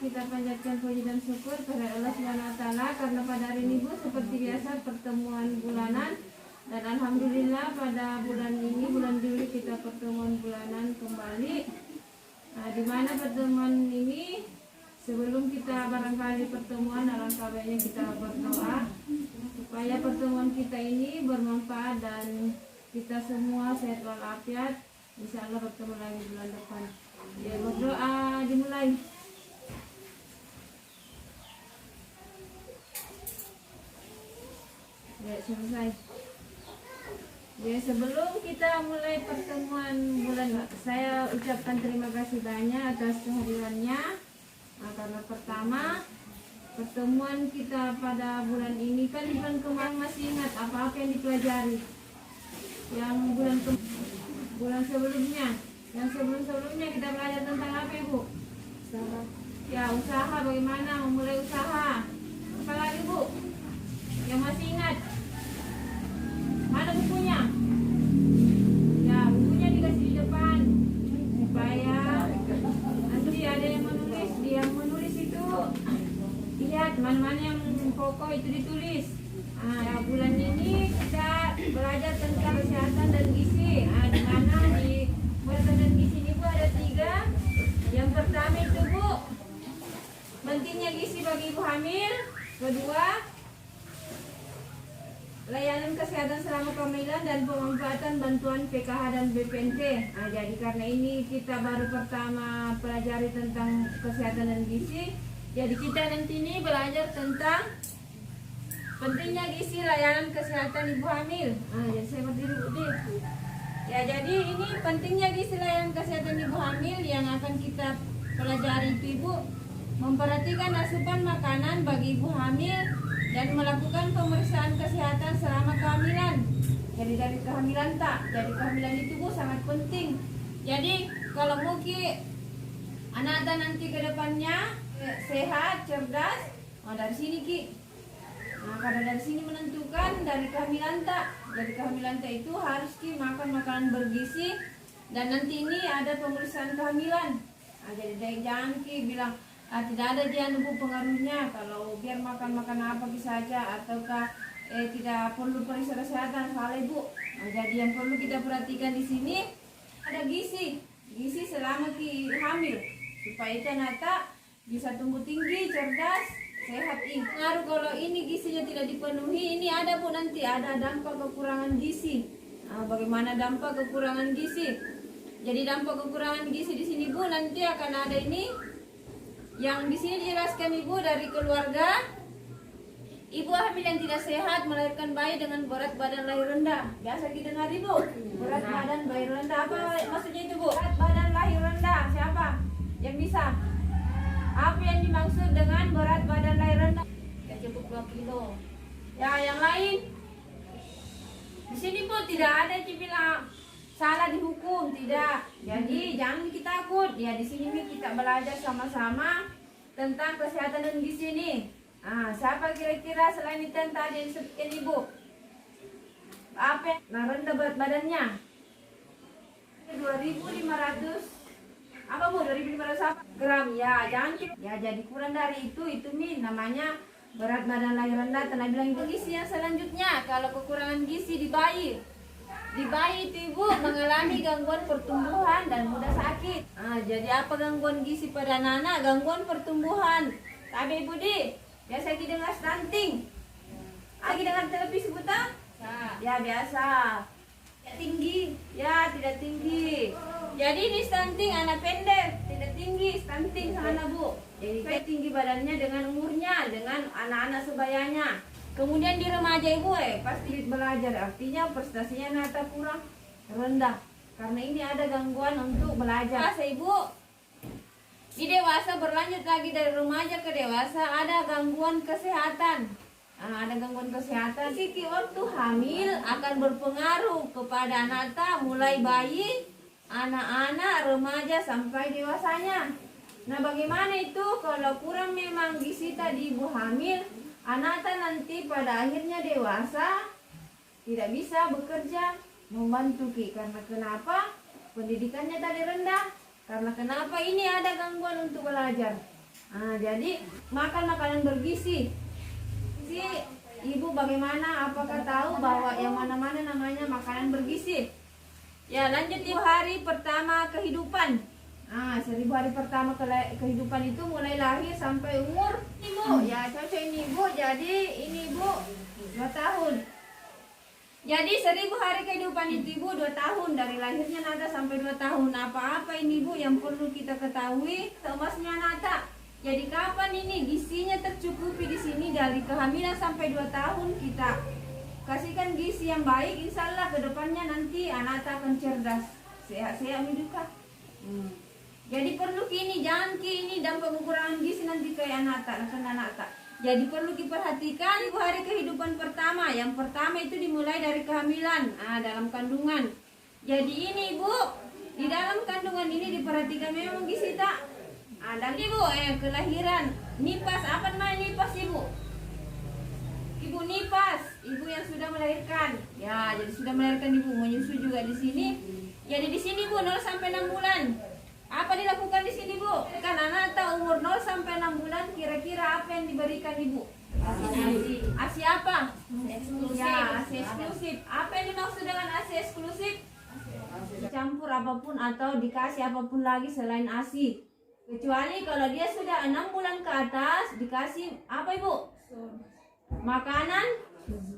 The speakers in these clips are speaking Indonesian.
kita panjatkan puji dan syukur kepada Allah Subhanahu wa taala karena pada hari ini Bu seperti biasa pertemuan bulanan dan alhamdulillah pada bulan ini bulan Juli kita pertemuan bulanan kembali. Nah, di mana pertemuan ini sebelum kita barangkali pertemuan alangkah baiknya kita berdoa supaya pertemuan kita ini bermanfaat dan kita semua sehat walafiat. Insyaallah bertemu lagi bulan depan. Ya, berdoa dimulai. Ya, selesai. Ya, sebelum kita mulai pertemuan bulan, saya ucapkan terima kasih banyak atas kehadirannya. Nah, karena pertama pertemuan kita pada bulan ini kan bulan kemarin masih ingat apa-apa yang dipelajari. Yang bulan sebelumnya, yang sebelumnya kita belajar tentang apa, Bu? Usaha. Ya, usaha, bagaimana memulai usaha. Apalagi, Bu? Yang masih ingat? Mana bukunya? Ya, bukunya dikasih di depan supaya nanti ada yang menulis. Dia menulis itu lihat mana-mana yang pokok itu ditulis. Nah, bulan ini kita belajar tentang kesehatan dan gizi. Nah, di mana di kesehatan dan gizi ini Bu ada 3. Yang pertama itu Bu, pentingnya gizi bagi ibu hamil. Kedua, layanan kesehatan selama kehamilan dan pemanfaatan bantuan PKH dan BPNT. Nah, jadi karena ini kita baru pertama pelajari tentang kesehatan dan gizi. Jadi kita nanti ini belajar tentang pentingnya gizi layanan kesehatan ibu hamil. Nah, jadi saya berdiri deh. Ya, jadi ini pentingnya gizi layanan kesehatan ibu hamil yang akan kita pelajari itu Ibu, memperhatikan asupan makanan bagi ibu hamil dan melakukan pemeriksaan kesehatan selama kehamilan. Jadi dari kehamilan dari kehamilan itu Bu sangat penting. Jadi kalau mungkin anak nanti ke depannya sehat, cerdas, dari sini Ki. Nah, karena dari sini menentukan dari kehamilan Dari kehamilan itu harus Ki makan makanan bergizi dan nanti ini ada pemeriksaan kehamilan. Nah, jadi jangan Ki bilang tidak ada jangan Bu pengaruhnya kalau biar makan apa saja ataukah tidak perlu periksa kesehatan salah Bu. Nah, jadi yang perlu kita perhatikan di sini ada gizi selama Ki hamil supaya itu anak bisa tumbuh tinggi, cerdas, sehat. Pengaruh kalau ini gizinya tidak dipenuhi, ini ada Bu nanti ada dampak kekurangan gizi. Nah, bagaimana dampak kekurangan gizi? Jadi dampak kekurangan gizi di sini Bu nanti akan ada ini yang di sini dijelaskan Ibu dari keluarga. Ibu hamil yang tidak sehat melahirkan bayi dengan berat badan lahir rendah. Biasa kita dengar Ibu, berat badan bayi rendah. Apa maksudnya itu Bu? Berat badan lahir rendah. Siapa yang bisa? Apa yang dimaksud dengan berat badan lahir rendah? Ya cukup 2 kilo. Ya, yang lain? Di sini Bu tidak ada bilang salah dihukum, tidak. Jadi jangan kita takut. Ya, di sini kita belajar sama-sama tentang kesehatan dan gizi ini. Nah, siapa kira-kira selain itu yang tadi disebutkan Ibu? Apa? Nah, rendah berat badannya 2.500 apa Bu? 2.500 gram. Ya, jangan ya jadi kurang dari itu namanya berat badan lahir rendah. Tanah bilang itu gizi yang selanjutnya. Kalau kekurangan gizi di bayi itu Ibu mengalami gangguan pertumbuhan dan mudah sakit. Nah, jadi apa gangguan gizi pada anak-anak? Gangguan pertumbuhan. Tapi Ibu biasa kita dengar stunting. Lagi dengar televisi buta? Ya biasa. Tidak tinggi. Ya tidak tinggi. Jadi ini stunting anak pendek, tidak tinggi stunting sana Bu. Jadi tinggi badannya dengan umurnya, dengan anak-anak sebayanya. Kemudian di remaja Ibu pasti belajar, artinya prestasinya nata kurang rendah. Karena ini ada gangguan untuk belajar. Ibu, di dewasa berlanjut lagi dari remaja ke dewasa ada gangguan kesehatan. Nah, ada gangguan kesehatan. Siki waktu hamil akan berpengaruh kepada anak mulai bayi, anak-anak, remaja sampai dewasanya. Nah, bagaimana itu kalau kurang memang gizi tadi ibu hamil? Anak nanti pada akhirnya dewasa tidak bisa bekerja membantu Ki. Karena kenapa? Pendidikannya tadi rendah. Karena kenapa? Ini ada gangguan untuk belajar. Jadi makan makanan bergizi. Si ibu bagaimana? Apakah tahu bahwa yang mana-mana namanya makanan bergizi? Ya, lanjut ibu. Hari pertama kehidupan. 1000 hari pertama kehidupan itu mulai lahir sampai umur ibu. Ya, cocok ini ibu. Jadi ini ibu 2 tahun. Jadi 1000 hari kehidupan itu ibu 2 tahun. Dari lahirnya Nata sampai 2 tahun. Apa-apa ini ibu yang perlu kita ketahui emasnya Nata. Jadi kapan ini gizinya tercukupi di sini dari kehamilan sampai 2 tahun kita kasihkan gizi yang baik, insya Allah kedepannya nanti anak akan cerdas, sehat-sehat hidup. Jadi perlu kini, jangan kini dampak kekurangan gizi nanti kayak anak. Jadi perlu diperhatikan ibu hari kehidupan pertama. Yang pertama itu dimulai dari kehamilan, dalam kandungan. Jadi ini ibu, di dalam kandungan ini diperhatikan memang gizi tak. Dan ibu kelahiran nipas, apa namanya nipas ibu? Ibu nipas, ibu yang sudah melahirkan. Ya, jadi sudah melahirkan ibu, menyusu juga di sini. Jadi di sini bu 0 sampai 6 bulan. Apa dilakukan di sini bu? Kan anak tahu umur 0 sampai 6 bulan kira-kira apa yang diberikan ibu? ASI apa? Ya, ASI eksklusif. Apa yang dimaksud dengan ASI eksklusif? Campur apapun atau dikasih apapun lagi selain ASI. Kecuali kalau dia sudah 6 bulan ke atas dikasih apa ibu? Makanan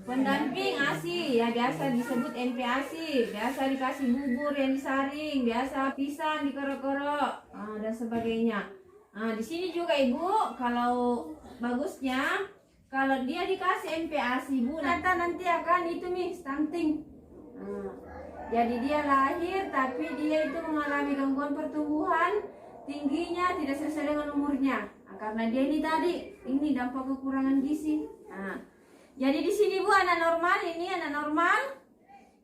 pendamping ASI, ya biasa disebut NPASI. Biasa dikasih bubur yang disaring, biasa pisang dikerok-kerok, dan sebagainya. Di sini juga ibu, kalau bagusnya kalau dia dikasih NPASI bu, nanti akan itu stunting. Jadi dia lahir tapi dia itu mengalami gangguan pertumbuhan, tingginya tidak sesuai dengan umurnya. Karena dia ini dampak kekurangan gizi. Jadi di sini bu anak normal, ini anak normal.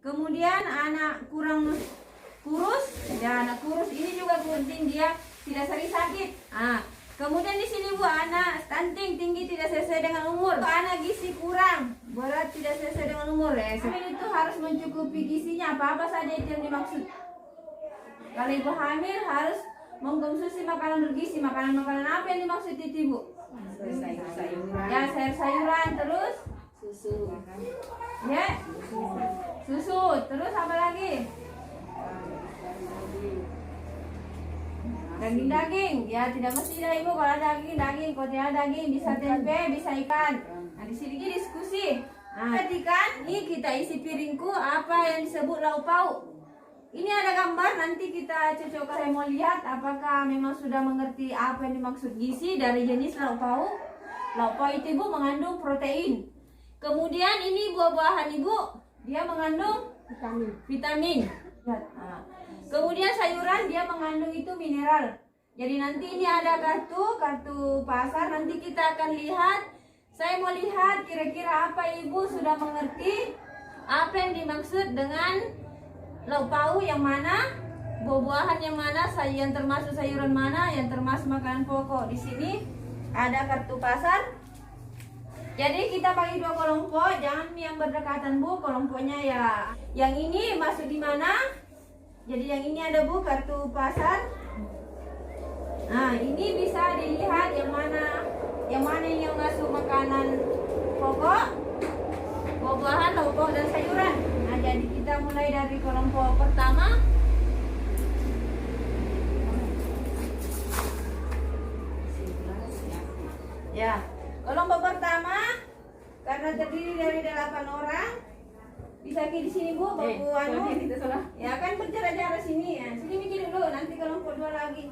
Kemudian anak kurang kurus, ya anak kurus ini juga penting dia tidak sering sakit. Kemudian di sini bu anak stunting, tinggi tidak sesuai dengan umur. Anak gizi kurang, berat tidak sesuai dengan umur. Itu harus mencukupi gizinya, apa saja itu yang dimaksud. Kalau ibu hamil harus mengkonsumsi makanan bergizi. Makanan apa yang dimaksud itu ibu? Sayur-sayuran. Ya, sayur-sayuran, terus susu. Ya, susu. Terus apa lagi? Daging-daging. Ya, tidak mesti dah ibu kalau daging. Kalau tidak daging bisa tempe, bisa ikan. Di sini diskusi. Perhatikan, ini kita isi piringku apa yang disebut lauk pauk. Ini ada gambar, nanti kita cocokkan. Saya mau lihat apakah memang sudah mengerti apa yang dimaksud gizi dari jenis lauk pauk. Lauk pauk itu ibu mengandung protein. Kemudian ini buah-buahan ibu, dia mengandung vitamin. Kemudian sayuran dia mengandung itu mineral. Jadi nanti ini ada kartu pasar, nanti kita akan lihat. Saya mau lihat kira-kira apa ibu sudah mengerti apa yang dimaksud dengan lauk pauk yang mana, buah-buahan yang mana, yang termasuk sayuran mana, yang termasuk makanan pokok. Di sini ada kartu pasar. Jadi kita bagi 2 kelompok, jangan yang berdekatan bu, kelompoknya ya. Yang ini masuk di mana? Jadi yang ini ada bu kartu pasar. Ini bisa dilihat yang mana yang masuk makanan pokok, buah-buahan, lauk pauk dan sayuran. Jadi kita mulai dari kelompok pertama. Ya, kelompok pertama karena terdiri dari 8 orang. Bisa di sini bu, baku ya kan berjarak-jarak sini. Sini mikir dulu, nanti kelompok 2 lagi.